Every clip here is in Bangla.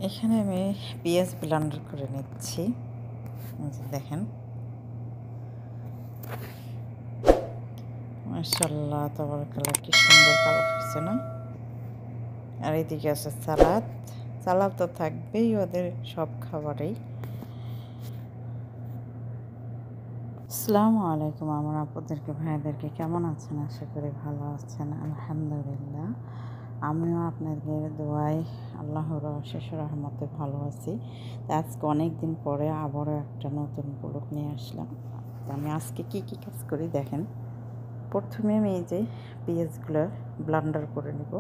এখানে আমি পেঁয়াজ ব্লেন্ডার করে নিচ্ছি। দেখেন, মাশাআল্লাহ তাবারাকাল্লাহ, কি সুন্দর কালার হয়েছে না? আর এদিকে আছে সালাদ। সালাদ তো থাকবেই ওদের সব খাবারেই। আসসালামু আলাইকুম আমার আপুদেরকে, ভাইদেরকে, কেমন আছেন? আশা করি ভালো আছেন। আলহামদুলিল্লাহ, আমিও আপনাদের দোয়ায় আল্লাহর অশেষ রহমতে ভালো আছি। আজকে অনেক দিন পরে আবারও একটা নতুন ব্লগ নিয়ে আসলাম। আমি আজকে কি কাজ করি দেখেন। প্রথমে আমি এই যে পেঁয়াজগুলো ব্লেন্ডার করে নেব।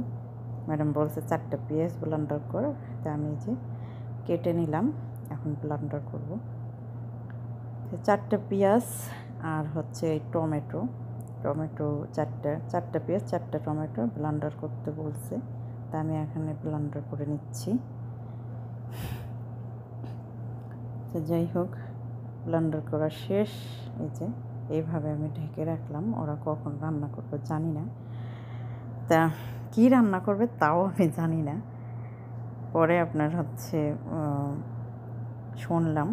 ম্যাডাম বলছে 4টা পেঁয়াজ ব্লেন্ডার কর, তা আমি এই যে কেটে নিলাম, এখন ব্লেন্ডার করব। 4টা পেঁয়াজ আর হচ্ছে টমেটো 4টা পেঁয়াজ 4টা টমেটো ব্লেন্ডার করতে বলছে, তা আমি এখানে ব্লেন্ডার করে নিচ্ছি। তো যাই হোক, ব্লেন্ডার করা শেষ। এই যে এইভাবে আমি ঢেকে রাখলাম, ওরা কখন রান্না করবে জানি না, তা কী রান্না করবে তাও আমি জানি না। পরে আপনার হচ্ছে শুনলাম,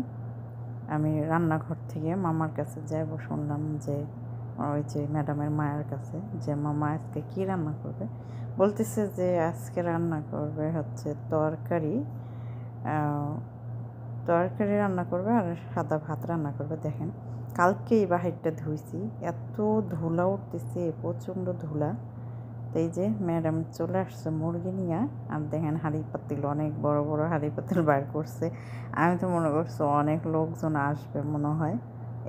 আমি রান্নাঘর থেকে মামার কাছে যাইব, শুনলাম যে ওই যে ম্যাডামের মায়ের কাছে যে মামা আজকে কী রান্না করবে। বলতেছে যে আজকে রান্না করবে হচ্ছে তরকারি রান্না করবে আর সাদা ভাত রান্না করবে। দেখেন, কালকে এই বাহিরটা ধুইছি, এত ধুলা উঠতেছে, প্রচণ্ড ধুলা। তো এই যে ম্যাডাম চলে আসছে মুরগি নিয়ে, আর দেখেন হাঁড়ি পাতিল, অনেক বড় বড় হাঁড়ি পাতিল বাইর করছে। আমি তো মনে করছি অনেক লোকজন আসবে মনে হয়,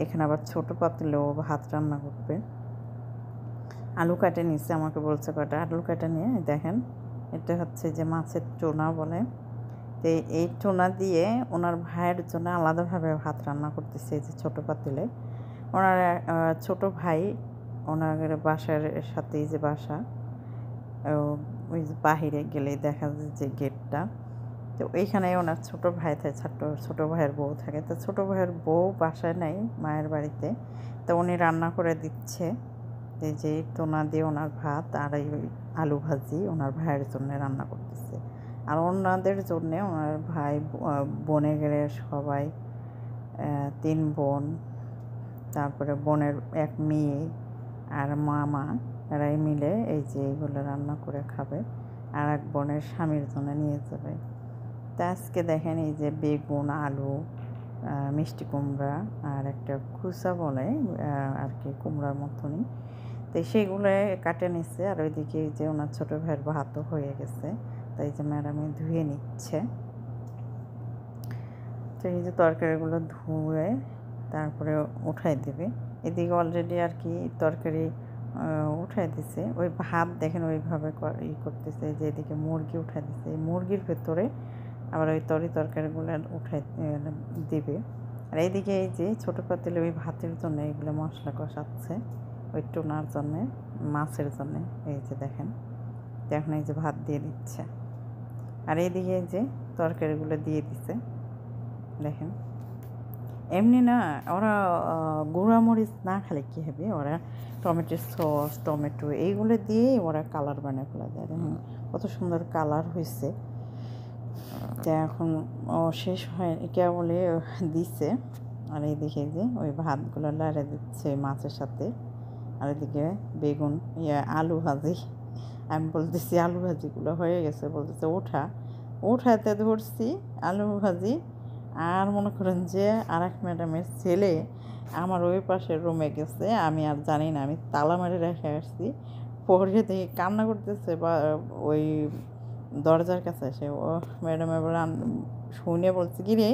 এখানে আবার ছোটো পাতিলেও ভাত রান্না করবে। আলু কাটে নিচ্ছে, আমাকে বলছে কটা আলু কাটে নিয়ে। দেখেন, এটা হচ্ছে যে মাছের চোনা বলে। তো এই চোনা দিয়ে ওনার ভাইয়ের জন্য আলাদাভাবে ভাত রান্না করতেছে। এই যে ছোটো পাতিলে ওনার ছোটো ভাই, ওনার বাসার সাথেই যে বাসা, ওই যে বাহিরে গেলেই দেখা যায় যে গেটটা, তো এইখানে ওনার ছোটো ভাই থাকে, ছোটো ভাইয়ের বউ থাকে। তো ছোটো ভাইয়ের বউ বাসায় নেই, মায়ের বাড়িতে। তো উনি রান্না করে দিচ্ছে এই যে টোনা দিয়ে ওনার ভাত আর এই আলু ভাজি ওনার ভাইয়ের জন্য রান্না করতেছে। আর ওনাদের জন্যে ওনার ভাই বোনে গেলে সবাই 3 বোন, তারপরে বোনের 1 মেয়ে আর মামা, এরাই মিলে এই যে এইগুলো রান্না করে খাবে, আর 1 বোনের স্বামীর জন্য নিয়ে যাবে। তা আজকে দেখেন এই যে বেগুন, আলু, মিষ্টি কুমড়া আর একটা খুসা বলে আর কি কুমড়ার মতনই, তো সেগুলো কাটে নিচ্ছে। আর ওইদিকে এই যে ওনার ছোটো ভাইয়ের ভাতও হয়ে গেছে, তাই যে ম্যাডামে ধুয়ে নিচ্ছে। তো এই যে তরকারিগুলো ধুয়ে তারপরে উঠাই দেবে। এদিকে অলরেডি আর কি তরকারি উঠাই দিছে। ওই ভাত দেখেন ওইভাবে করতেছে, যে এদিকে মুরগি উঠাই দিছে, এই মুরগির ভেতরে আবার ওই তরকারিগুলো উঠাই দেবে। আর এইদিকে এই যে ছোটো পাতিলে ওই ভাতের জন্য এইগুলো মশলা কষাচ্ছে, ওই টোনার জন্যে, মাছের জন্যে। এই যে দেখেন, এখন এই যে ভাত দিয়ে দিচ্ছে, আর এইদিকে এই যে তরকারিগুলো দিয়ে দিচ্ছে। দেখেন, এমনি না ওরা গুঁড়ামরিচ না খেলে কী হবে, ওরা টমেটোর সস, টমেটো এইগুলো দিয়েই ওরা কালার বানিয়ে ফেলা যায়। দেখেন কত সুন্দর কালার হয়েছে। তা এখন শেষ হয় বলে দিচ্ছে। আর এইদিকে যে ওই ভাতগুলো লাড়ে দিচ্ছে মাছের সাথে, আর এদিকে বেগুন আলু ভাজি। আমি বলতেছি আলু ভাজিগুলো হয়ে গেছে, বলতেছে উঠাতে ধরছি আলু ভাজি। আর মনে করেন যে আরেক ম্যাডামের ছেলে আমার ওই পাশের রুমে গেছে, আমি আর জানি না, আমি তালা মারি রেখে আসছি। পরে দেখি কান্না করতেছে, বা ওই দরজার কাছে এসে ও ম্যাডাম এবার শুনে বলছে কি রে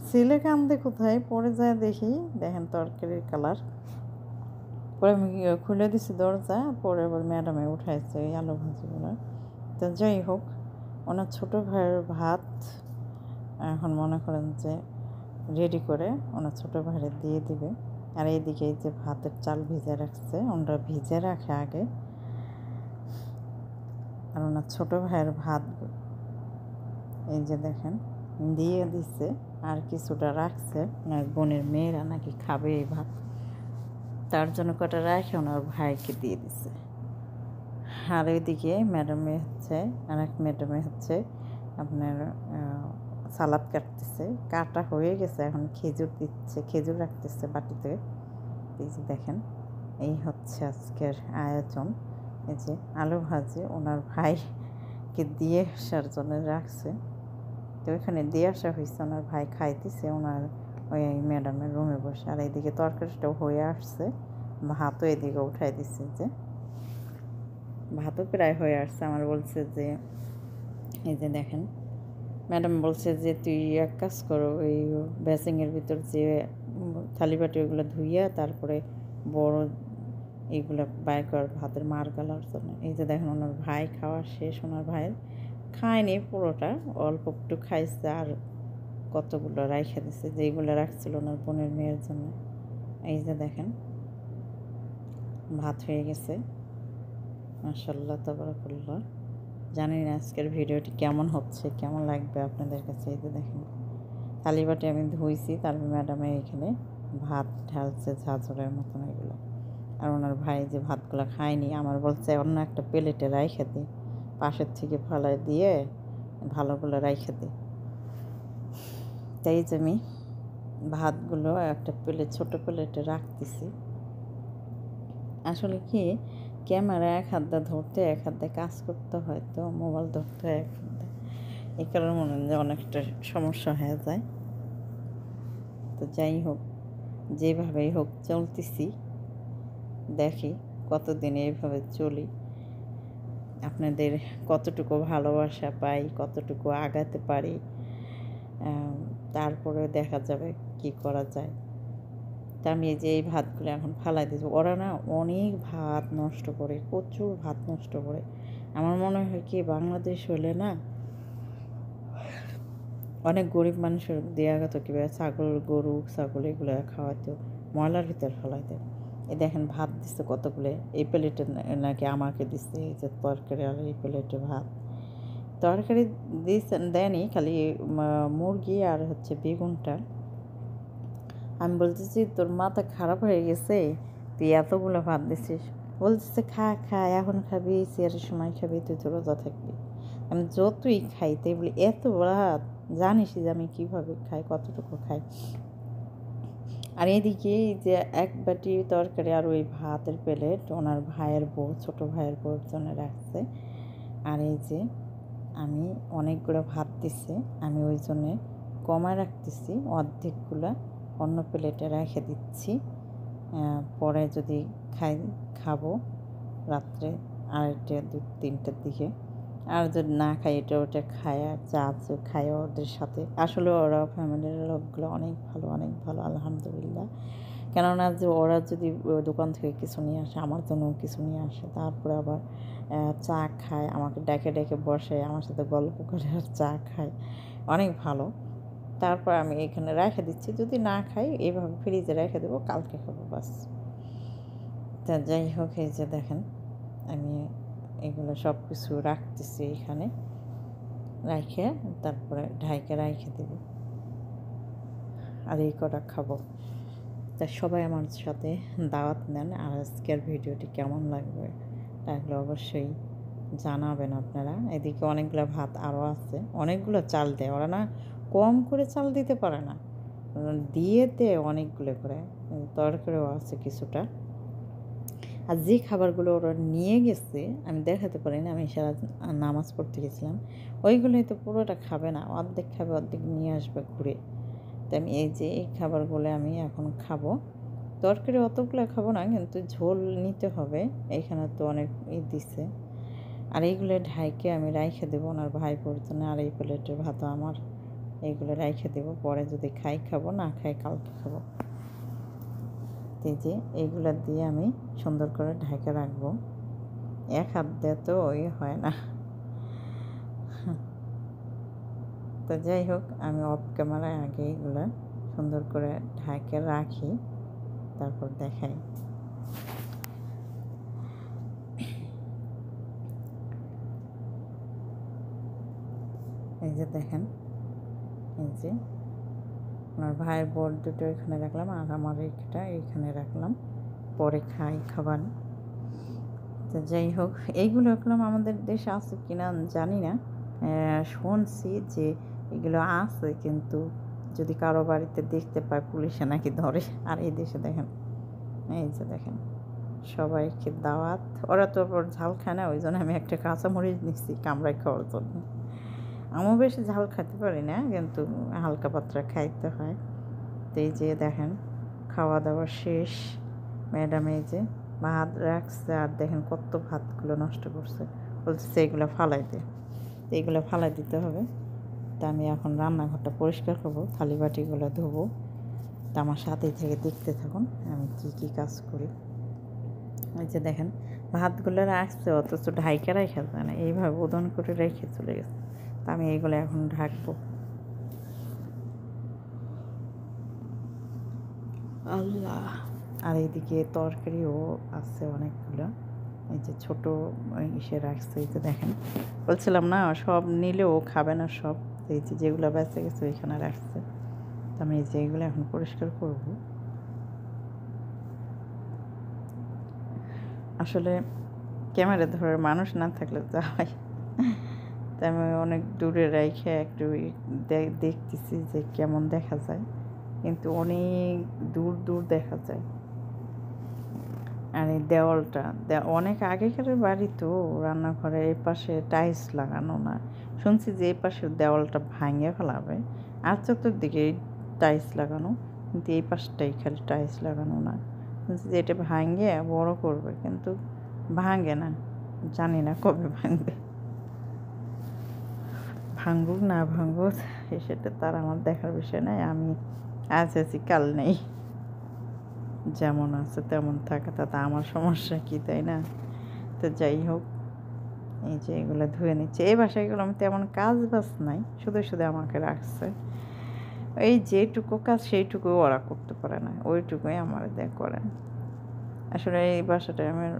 ছেলে কান্দে কোথায়। পরে যায় দেখি, দেখেন তরকারির কালার। পরে আমি খুলে দিছি দরজা, পরে এবার ম্যাডামে উঠাইছে এই আলু ভাজিগুলো। তো যাই হোক, ওনার ছোটো ভাইয়ের ভাত এখন মনে করেন যে রেডি করে ওনার ছোটো ভাইয়ের দিয়ে দিবে। আর এইদিকে এই যে ভাতের চাল ভিজে রাখছে, ওনারা ভিজে রাখে আগে। আর ওনার ছোটো ভাইয়ের ভাত এই যে দেখেন দিয়ে দিচ্ছে, আর কিছুটা রাখছে। ওনার বোনের মেয়েরা নাকি খাবে এই ভাত, তার জন্য কটা রাখে ওনার ভাইকে দিয়ে দিচ্ছে। আর ওইদিকে ম্যাডামে হচ্ছে আর এক ম্যাডামে হচ্ছে আপনার সালাদ কাটতেছে, কাটা হয়ে গেছে, এখন খেজুর দিচ্ছে, খেজুর রাখতেছে বাটিতে। এই যে দেখেন, এই হচ্ছে আজকের আয়োজন। এই যে আলু ভাজি ওনার ভাইকে দিয়ে আসার জন্য রাখছে, তো ওইখানে দিয়ে আসা হয়েছে, ওনার ভাই খাইতেছে ওনার ওই ম্যাডামের রুমে বসে। আর এইদিকে তরকারিটাও হয়ে আসছে, ভাতও এদিকে উঠাই দিচ্ছে, যে ভাতও প্রায় হয়ে আসছে। আমার বলছে যে এই যে দেখেন, ম্যাডাম বলছে যে তুই এক কাজ করো, ওই বেসিংয়ের ভিতর যে থালি বাটি ওইগুলো ধুইয়া তারপরে বড় এইগুলো বাইর কর ভাতের মার গালার জন্য। এই যে দেখেন ওনার ভাই খাওয়া শেষ, ওনার ভাইয়ের খায়নি পুরোটা, অল্প একটু খাইছে, আর কতগুলো রাইখা দিছে যেইগুলো রাখছিল ওনার বোনের মেয়ের জন্য। এই যে দেখেন ভাত হয়ে গেছে, মাশাআল্লাহ তাবারাকাল্লাহ। জানি না আজকের ভিডিওটি কেমন হচ্ছে, কেমন লাগবে আপনাদের কাছে। এই যে দেখেন থালি বাটি আমি ধুইছি, তারপর ম্যাডামে এখানে ভাত ঢালছে ঝাঁঝরের মতন এগুলো। আর ওনার ভাই যে ভাতগুলো খায়নি, আমার বলছে অন্য একটা প্লেটে রাইখে দিই, পাশের থেকে ফেলাই দিয়ে ভালোগুলো রাইখে দিই। তাই যে আমি ভাতগুলো একটা প্লেট, ছোটো প্লেটে রাখতেছি। আসলে কি, ক্যামেরা এক হাত দিয়ে ধরতে এক হাত দিয়ে কাজ করতে হয়, তো মোবাইল ধরতে হয় এক হাত দিয়ে, এই কারণে মনে হয় যে অনেকটা সমস্যা হয়ে যায়। তো যাই হোক, যেভাবেই হোক চলতেছি, দেখি কতদিন এইভাবে চলি, আপনাদের কতটুকু ভালোবাসা পাই, কতটুকু আগাতে পারি, তারপরে দেখা যাবে কি করা যায়। তা আমি এই যে এই ভাতগুলো এখন ফালাই দিয়েছি। ওরা না অনেক ভাত নষ্ট করে, প্রচুর ভাত নষ্ট করে। আমার মনে হয় কি, বাংলাদেশ হলে না অনেক গরিব মানুষের দেওয়া গেত, কীভাবে ছাগল, গরু, ছাগল এগুলো খাওয়াতো, ময়লার ভিতর ফেলাইতে। এই দেখেন ভাত দিচ্ছে কতগুলো, এই প্লেটে নাকি আমাকে দিচ্ছে, এই যে তরকারি, আর এই প্লেটে ভাত। তরকারি দেয়নি, খালি মুরগি আর হচ্ছে বেগুনটা। আমি বলতেছি তোর মাথা খারাপ হয়ে গেছে, তুই এতগুলো ভাত দিছিস। বলতেছে খা খা, এখন খাবি, সিয়ারের সময় খাবি, তুই তো রোজা থাকবি। আমি যতই খাই তাই বলি, এত ভাত জানিস যে আমি কীভাবে খাই, কতটুকু খাই। আর এদিকে যে এক বাটি তরকারি আর ওই ভাতের প্লেট ওনার ভাইয়ের বউ, ছোটো ভাইয়ের বউর জন্য রাখছে। আর এই যে আমি অনেকগুলো ভাত দিছে, আমি ওই জন্যে কমায় রাখতেছি, অর্ধেকগুলো অন্য প্লেটে রেখে দিচ্ছি, পরে যদি খাবো রাত্রে 2-3টার দিকে। আর যদি না খাই, এটা ওটা খায়, আর চা খায় ওদের সাথে। আসলে ওরা ফ্যামিলির লোকগুলো অনেক ভালো, অনেক ভালো, আলহামদুলিল্লাহ। কেননা যে ওরা যদি দোকান থেকে কিছু নিয়ে আসে, আমার জন্যও কিছু নিয়ে আসে, তারপরে আবার চা খায়, আমাকে ডেকে ডেকে বসে, আমার সাথে গল্প করে আর চা খায়, অনেক ভালো। তারপর আমি এখানে রেখে দিচ্ছি, যদি না খাই এইভাবে ফ্রিজে রেখে দেবো, কালকে খাবো বাস। তা যাই হোক, এই যে দেখেন আমি এগুলো সব কিছু রাখতেছি এখানে, রাখে তারপরে ঢাইকে রেখে দেবো, আর এই কটা খাবো। তা সবাই আমার সাথে দাওয়াত নেন। আর আজকের ভিডিওটি কেমন লাগবে তাহলে অবশ্যই জানাবেন আপনারা। এদিকে অনেকগুলো ভাত আরও আছে, অনেকগুলো চাল দেয় ওরা, না কম করে চাল দিতে পারে না, দিয়েতে অনেকগুলো করে। তরকারিও আছে কিছুটা। আর যে খাবারগুলো ওরা নিয়ে গেছে আমি দেখাতে পারি না, আমি সারা নামাজ পড়তে গেছিলাম, ওইগুলোই তো পুরোটা খাবে না, অর্ধেক খাবে, অর্ধেক নিয়ে আসবে ঘুরে। তো আমি এই যে এই খাবারগুলো আমি এখন খাবো। তরকারি অতগুলো খাবো না, কিন্তু ঝোল নিতে হবে, এইখানে তো অনেক দিছে। আর এইগুলো ঢাইকে আমি রাইখে দেবো ওনার ভাই জন্য। আর এই প্লেটের ভাতও আমার, এইগুলো রাইখে দেবো, পরে যদি খাই খাবো, না খাই কালকে খাবো। এই যে এইগুলো দিয়ে আমি সুন্দর করে ঢাকে রাখবো, এক হাত দিয়ে তো ওই হয় না। তো যাই হোক, আমি অফ ক্যামেরায় আগে এইগুলো সুন্দর করে ঢাকে রাখি, তারপর দেখাই। এই যে দেখেন, এই যে আমার ভাইয়ের বোর্ড দুটো এখানে রাখলাম, আর আমার এইটা এইখানে রাখলাম, পরে খাই খাবার। তো যাই হোক, এইগুলো রাখলাম, আমাদের দেশে আছে কিনা জানি না, শুনছি যে এগুলো আছে, কিন্তু যদি কারো বাড়িতে দেখতে পায় পুলিশে নাকি ধরে। আর এই দেশে দেখেন, এই যে দেখেন সবাইকে দাওয়াত, ওরা তো আবার ঝাল খায় না, ওই জন্য আমি একটা কাঁচামরিচ নিচ্ছি কামড়াই খাওয়ার জন্য। আমিও বেশি ঝাল খেতে পারি না, কিন্তু হালকা পাতলা খাইতে হয়। তো এই যে দেখেন খাওয়া দাওয়া শেষ, ম্যাডাম এই যে ভাত রাখছে, আর দেখেন কত ভাতগুলো নষ্ট করছে, বলছে এইগুলো ফালাই দে। তো এইগুলো ফালাই দিতে হবে। তা আমি এখন রান্নাঘরটা পরিষ্কার করবো, থালি বাটিগুলো ধোবো। তা আমার সাথেই থেকে দেখতে থাকুন আমি কী কাজ করি। ওই যে দেখেন ভাতগুলো রাখছে, অথচ ঢাইকা রেখে যায় না, এইভাবে উদন করে রেখে চলে গেছে। তা আমি এইগুলো এখন ঢাকবো। আল্লাহ। আর এইদিকে তরকারিও আছে অনেকগুলো, এই যে ছোটো ইসে রাখছে। এই যে দেখেন বলছিলাম না সব নিলেও খাবে না সব, এই যে যেগুলো বেঁচে গেছে ওইখানে রাখছে। তো আমি এই যে এগুলো এখন পরিষ্কার করব। আসলে ক্যামেরা ধরার মানুষ না থাকলে যা হয়, তাই আমি অনেক দূরে রেখে একটু দেখতেছি যে কেমন দেখা যায়, কিন্তু অনেক দূর দূর দেখা যায়। আর এই দেওয়ালটা অনেক আগেকার বাড়ি তো, রান্নাঘরের এই পাশে টাইলস লাগানো না, শুনছি যে এই পাশের দেওয়ালটা ভাঙে ফেলাবে, আর চতুর্দিকে টাইলস লাগানো, কিন্তু এই পাশটাই খালি টাইলস লাগানো না। শুনছি যে এটা ভাঙে বড় করবে, কিন্তু ভাঙে না, জানি না কবে ভাঙবে। ভাঙুক না ভাঙুক সেটা তার আমার দেখার বিষয় নয়, আমি আজ আছি কাল নেই, যেমন আছে তেমন থাকে, তাতে আমার সমস্যা কি, তাই না? তো যাই হোক, এই যে এগুলো ধুয়ে নিচ্ছে। এই বাসাগুলো আমি তেমন কাজ বাজ নাই, শুধু শুধু আমাকে রাখছে। এই যেটুকু কাজ সেইটুকুও ওরা করতে পারে না, ওইটুকুই আমার করেন। আসলে এই বাসাটা আমার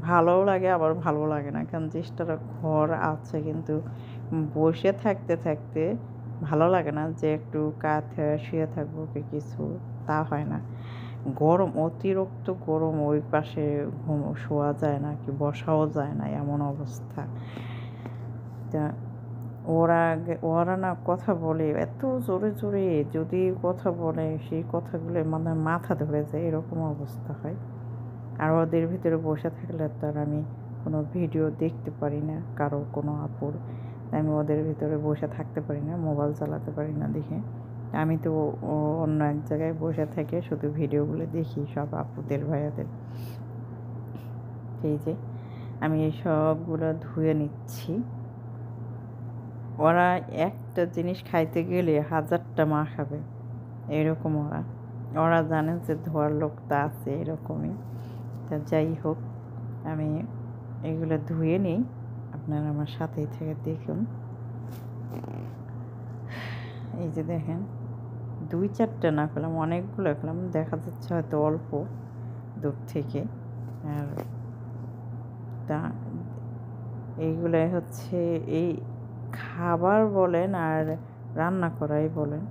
ভালোও লাগে আবার ভালো লাগে না, কারণ চেষ্টাটা ঘর আছে, কিন্তু বসে থাকতে থাকতে ভালো লাগে না যে একটু কাঁথে শুয়ে থাকবো কি কিছু, তা হয় না। গরম, অতিরিক্ত গরম, ওই পাশে শোয়া যায় না, কি বসাও যায় না, এমন অবস্থা। তা ওরা না কথা বলে এত জোরে জোরে, যদি কথা বলে সেই কথাগুলো মানে মাথা ধরে যায়, এরকম অবস্থা হয়। আর ওদের ভিতরে বসে থাকলে তার আমি কোনো ভিডিও দেখতে পারি না, কারো কোনো আপুর, আমি ওদের ভিতরে বসে থাকতে পারি না, মোবাইল চালাতে পারি না দেখে। আমি তো অন্য এক জায়গায় বসে থেকে শুধু ভিডিওগুলো দেখি সব আপুদের ভাইয়াদের। এই যে আমি এই সবগুলো ধুয়ে নিচ্ছি। ওরা একটা জিনিস খাইতে গেলে 1000টা মা খাবে, এরকম ওরা জানে যে ধোয়ার লোকটা আছে, এরকমই। তা যাই হোক, আমি এগুলো ধুয়ে নিই, আপনারা আমার সাথেই থেকে দেখুন। এই যে দেখেন 2-4টা না খেলাম, অনেকগুলো খেলাম, দেখা যাচ্ছে হয়তো অল্প দূর থেকে। আর তা এইগুলো হচ্ছে এই খাবার বলেন আর রান্না করাই বলেন,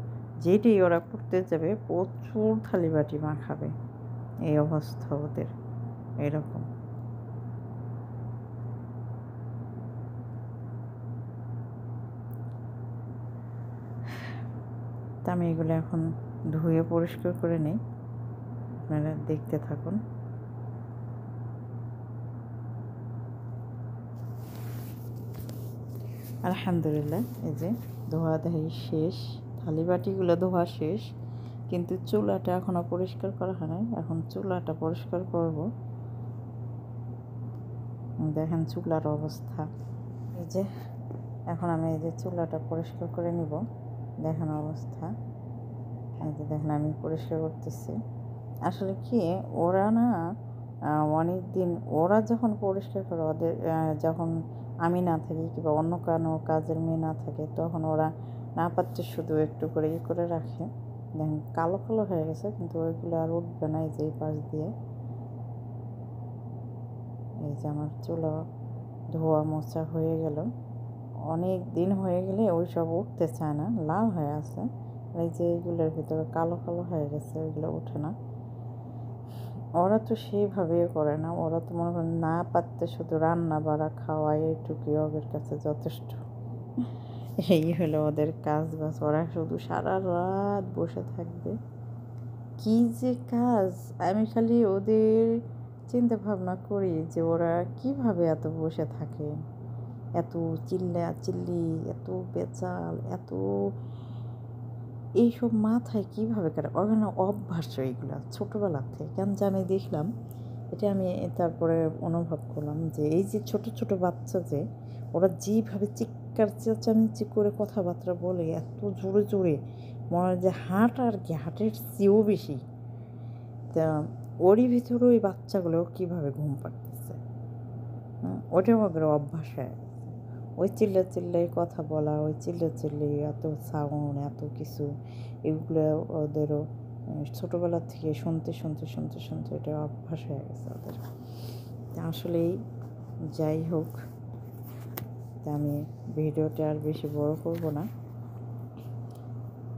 যেটাই ওরা করতে যাবে প্রচুর থালি বাটি মাখাবে, এই অবস্থা ওদের এরকম। তা আমি এগুলো এখন ধুয়ে পরিষ্কার করে নিই, আপনারা দেখতে থাকুন। আলহামদুলিল্লাহ, এই যে ধোয়া ধাই শেষ, থালি বাটিগুলো ধোয়া শেষ, কিন্তু চুলাটা এখনও পরিষ্কার করা হয় নাই, এখন চুলাটা পরিষ্কার করব। দেখেন চুলার অবস্থা, এই যে এখন আমি এই যে চুলাটা পরিষ্কার করে নিব, দেখেন অবস্থা। এই যে দেখেন আমি পরিষ্কার করতেছি। আসলে কি ওরা না অনেক দিন, ওরা যখন পরিষ্কার করে, ওদের যখন আমি না থাকি কিংবা অন্য কোনো কাজের মেয়ে না থাকে, তখন ওরা না পাচ্ছে শুধু একটু করে করে রাখে, দেখেন কালো কালো হয়ে গেছে, কিন্তু ওইগুলো আর উঠবে না। এই যে এই পাশ দিয়ে, এই যে আমার চুলা ধোয়া মোছা হয়ে গেল, অনেক দিন হয়ে গেলে ওই সব উঠতে চায় না, লাল হয়ে আছে। এই যে এইগুলোর ভিতরে কালো কালো হয়ে গেছে, ওইগুলো ওঠে না। ওরা তো সেইভাবে করে না, ওরা তো মনে করেন না পারতে শুধু রান্না বাড়া খাওয়া, এইটুকুই ওদের কাছে যথেষ্ট। এই হলো ওদের কাজ বাস। ওরা শুধু সারা রাত বসে থাকবে। কী যে কাজ! আমি খালি ওদের চিন্তা ভাবনা করি যে ওরা কীভাবে এত বসে থাকে, এত চিল্লাচিল্লি, এত পেঁচাল, এত এইসব মাথায় কীভাবে কাটে। ওখানে অভ্যাস এইগুলো ছোটোবেলা থেকে কেন জানি দেখলাম। এটা আমি তারপরে অনুভব করলাম যে এই যে ছোট ছোট বাচ্চা যে ওরা যেভাবে চিৎকার চেঁচামেচি করে কথাবার্তা বলে এত জোরে জোরে, মনে হয় যে হার্ট আর কি হার্টের চেয়েও বেশি। তা ওরই ভিতরে ওই বাচ্চাগুলো কীভাবে ঘুম পাড়তেছে, ওটাও ওদের অভ্যাস হয়ে গেছে। ওই চিল্লাই কথা বলা, ওই চিল্লাই এত সাউন্ড, এত কিছু, এগুলো ওদেরও ছোটোবেলা থেকে শুনতে শুনতে শুনতে শুনতে এটা অভ্যাস হয়ে গেছে ওদের। আসলেই যাই হোক, আমি ভিডিওটা আর বেশি বড় করব না,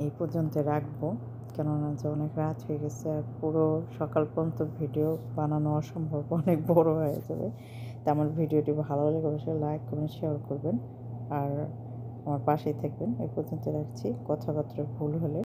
এই পর্যন্ত রাখবো। কেননা যে অনেক রাত হয়ে গেছে আর পুরো সকাল পর্যন্ত ভিডিও বানানো অসম্ভব, অনেক বড় হয়ে যাবে। তা আমার ভিডিওটি ভালো লাগলে অবশ্যই লাইক কমেন্ট শেয়ার করবেন আর আমার পাশেই থাকবেন। এই পর্যন্ত রাখছি। কথাবার্তা ভুল হলে